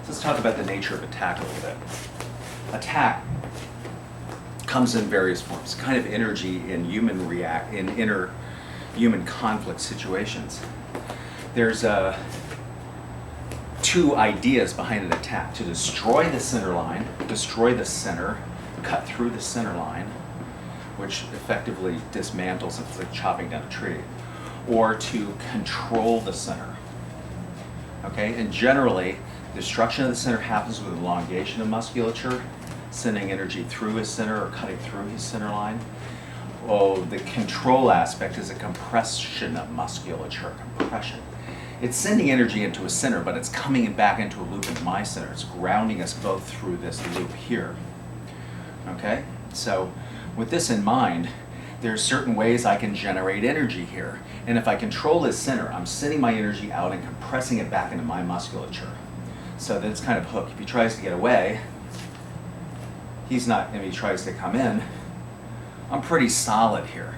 Let's talk about the nature of attack a little bit. Attack comes in various forms, kind of energy in inner human conflict situations. There's two ideas behind an attack: to destroy the center line, destroy the center, cut through the center line, which effectively dismantles, it's like chopping down a tree, or to control the center. Okay, and generally, destruction of the center happens with elongation of musculature, sending energy through his center or cutting through his center line. Oh, the control aspect is a compression of musculature, compression. It's sending energy into a center, but it's coming back into a loop into my center. It's grounding us both through this loop here. Okay, so with this in mind, there's certain ways I can generate energy here. And if I control this center, I'm sending my energy out and compressing it back into my musculature. So that it's kind of hooked. If he tries to get away, he's not, and he tries to come in, I'm pretty solid here.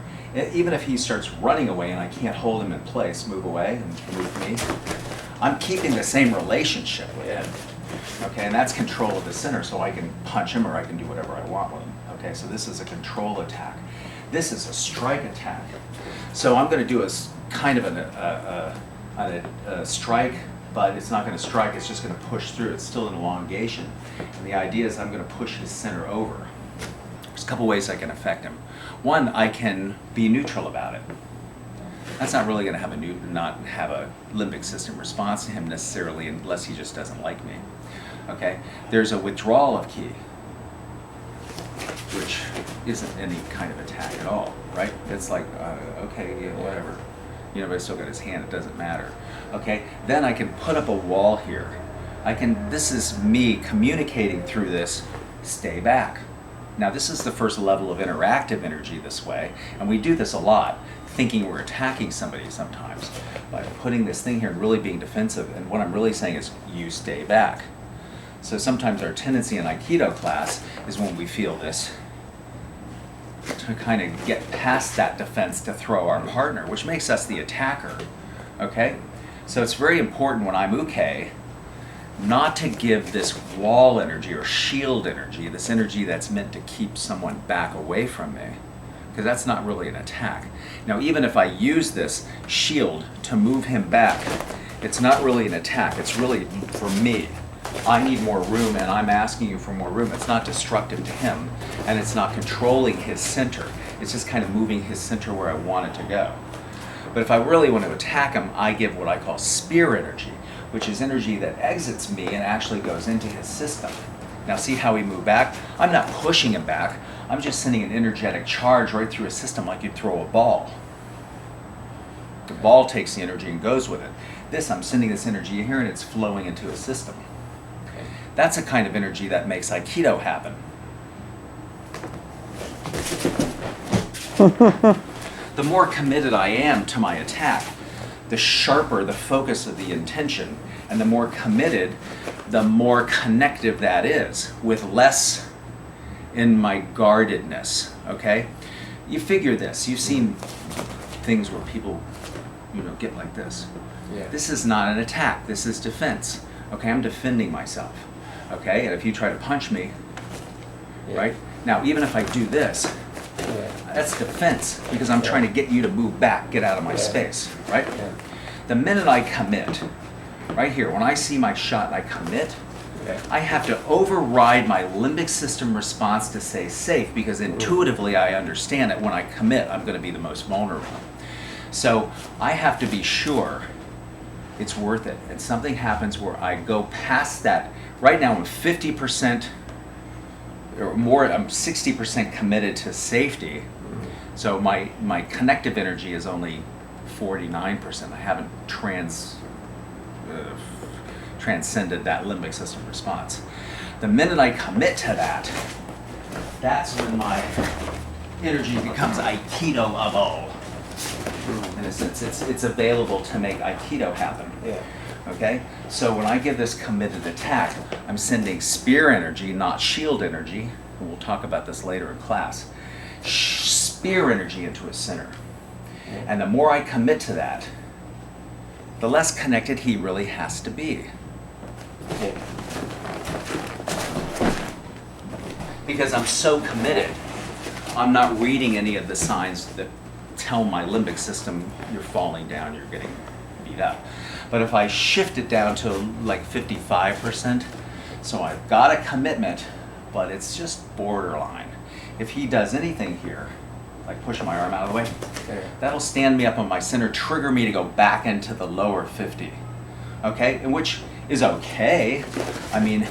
Even if he starts running away and I can't hold him in place, move away and move me, I'm keeping the same relationship with him. Okay, and that's control of the center, so I can punch him or I can do whatever I want with him. Okay, so this is a control attack. This is a strike attack. So I'm going to do a kind of a strike, but it's not going to strike, it's just going to push through. It's still an elongation. And the idea is I'm going to push his center over. There's a couple ways I can affect him. One, I can be neutral about it. That's not really going to not have a limbic system response to him necessarily, unless he just doesn't like me. Okay? There's a withdrawal of ki, which isn't any kind of attack at all, right? It's like, okay, yeah, whatever. You know, but I still got his hand, it doesn't matter. Okay? Then I can put up a wall here. This is me communicating through this, stay back. Now this is the first level of interactive energy this way, and we do this a lot, thinking we're attacking somebody sometimes, by putting this thing here and really being defensive, and what I'm really saying is, you stay back. So sometimes our tendency in Aikido class is when we feel this, to kind of get past that defense to throw our partner, which makes us the attacker, okay? So it's very important when I'm uke, not to give this wall energy or shield energy, this energy that's meant to keep someone back away from me, because that's not really an attack. Now, even if I use this shield to move him back, it's not really an attack, it's really for me. I need more room and I'm asking you for more room. It's not destructive to him, and it's not controlling his center. It's just kind of moving his center where I want it to go. But if I really want to attack him, I give what I call spear energy, which is energy that exits me and actually goes into his system. Now see how we move back? I'm not pushing him back. I'm just sending an energetic charge right through his system like you'd throw a ball. The ball takes the energy and goes with it. This, I'm sending this energy here and it's flowing into his system. That's a kind of energy that makes Aikido happen. The more committed I am to my attack, the sharper the focus of the intention, and the more committed, the more connective that is, with less in my guardedness, okay? You figure this, you've seen things where people, get like this. Yeah. This is not an attack, this is defense, okay? I'm defending myself, okay? And if you try to punch me, right? Now, even if I do this, that's defense, because I'm trying to get you to move back, get out of my space, right? Yeah. The minute I commit, right here, when I see my shot and I commit, I have to override my limbic system response to stay safe, because intuitively I understand that when I commit, I'm going to be the most vulnerable. So I have to be sure it's worth it. And something happens where I go past that. Right now I'm 50% or more, I'm 60% committed to safety. So my connective energy is only 49%. I haven't transcended that limbic system response. The minute I commit to that, that's when my energy becomes Aikido-able. In a sense, it's available to make Aikido happen. Yeah. Okay? So when I give this committed attack, I'm sending spear energy, not shield energy. And we'll talk about this later in class. Spear energy into his center. And the more I commit to that, the less connected he really has to be. Yeah. Because I'm so committed. I'm not reading any of the signs that tell my limbic system you're falling down, you're getting beat up. But if I shift it down to like 55%, so I've got a commitment, but it's just borderline. If he does anything here, like pushing my arm out of the way, that'll stand me up on my center, trigger me to go back into the lower 50. Okay, and which is okay. I mean,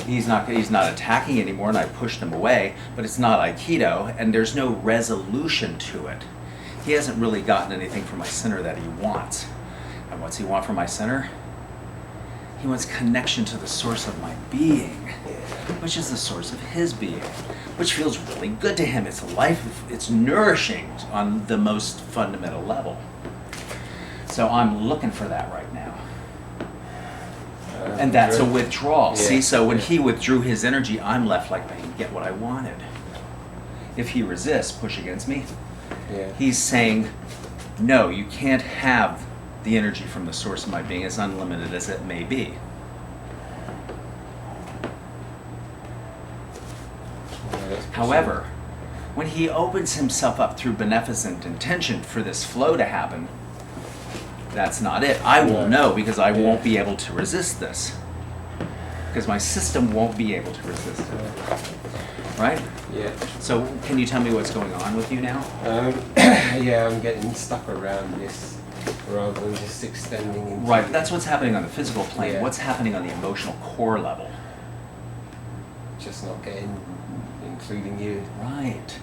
he's not attacking anymore, and I pushed him away, but it's not Aikido, and there's no resolution to it. He hasn't really gotten anything from my center that he wants. And what's he want from my center? He wants connection to the source of my being, which is the source of his being, which feels really good to him. It's life, it's nourishing on the most fundamental level. So I'm looking for that right now. And that's a withdrawal. Yeah. See, so when he withdrew his energy, I'm left like I can get what I wanted. If he resists, push against me, he's saying, no, you can't have the energy from the source of my being, as unlimited as it may be. However, when he opens himself up through beneficent intention for this flow to happen, that's not it. I will know because I won't be able to resist this. Because my system won't be able to resist it. Right? Yeah. So can you tell me what's going on with you now? Yeah, I'm getting stuck around this rather than just extending into Right, but that's what's happening on the physical plane. Yeah. What's happening on the emotional core level? just not getting, including you. Right.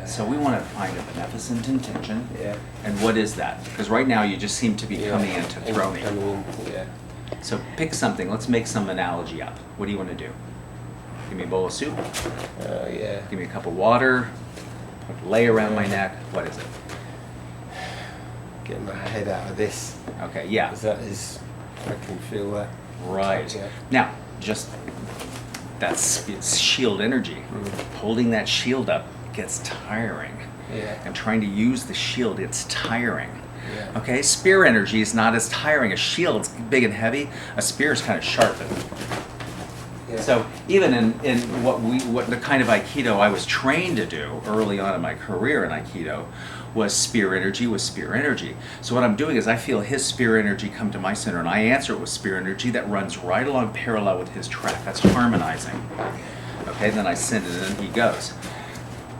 So we want to find a beneficent intention. Yeah. And what is that? Because right now you just seem to be coming in to throw me. Yeah. So pick something. Let's make some analogy up. What do you want to do? Give me a bowl of soup. Yeah. Give me a cup of water. Lay around my neck. What is it? Get my head out of this. Okay, yeah. 'Cause that is, I can feel that. Right. Yeah. Now, just that's it's shield energy. Holding that shield up gets tiring. Yeah. And trying to use the shield, it's tiring. Yeah. Okay, spear energy is not as tiring. A shield's big and heavy. A spear is kind of sharpened. Yeah. So even in what the kind of Aikido I was trained to do early on in my career in Aikido was spear energy. So what I'm doing is I feel his spear energy come to my center and I answer it with spear energy that runs right along parallel with his track. That's harmonizing. Okay, then I send it and he goes.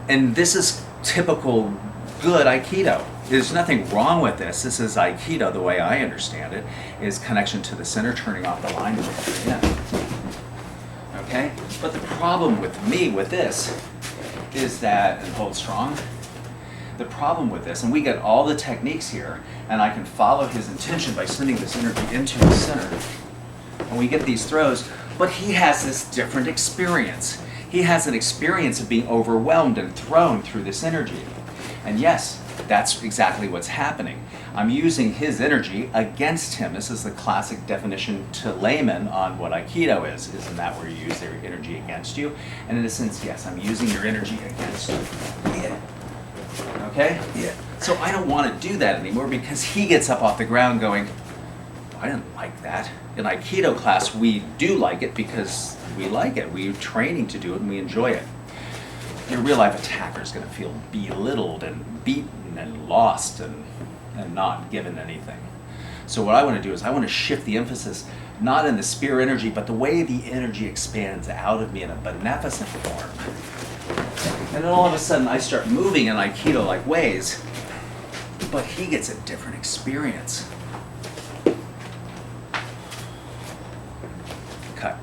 And this is typical good Aikido. There's nothing wrong with this. This is Aikido, the way I understand it, is connection to the center, turning off the line and bringing it in. Okay? But the problem with me with this is that, and hold strong, the problem with this, and we get all the techniques here, and I can follow his intention by sending this energy into the center, and we get these throws, but he has this different experience. He has an experience of being overwhelmed and thrown through this energy. And yes, that's exactly what's happening. I'm using his energy against him. This is the classic definition to laymen on what Aikido is. Isn't that where you use their energy against you? And in a sense, yes, I'm using your energy against you. Yeah. Okay? Yeah. So I don't want to do that anymore because he gets up off the ground going, I didn't like that. In Aikido class, we do like it because we like it. We're training to do it and we enjoy it. Your real life attacker is going to feel belittled and beaten and lost and not given anything. So what I want to do is I want to shift the emphasis not in the spear energy, but the way the energy expands out of me in a beneficent form. And then all of a sudden I start moving in Aikido-like ways, but he gets a different experience. Cut.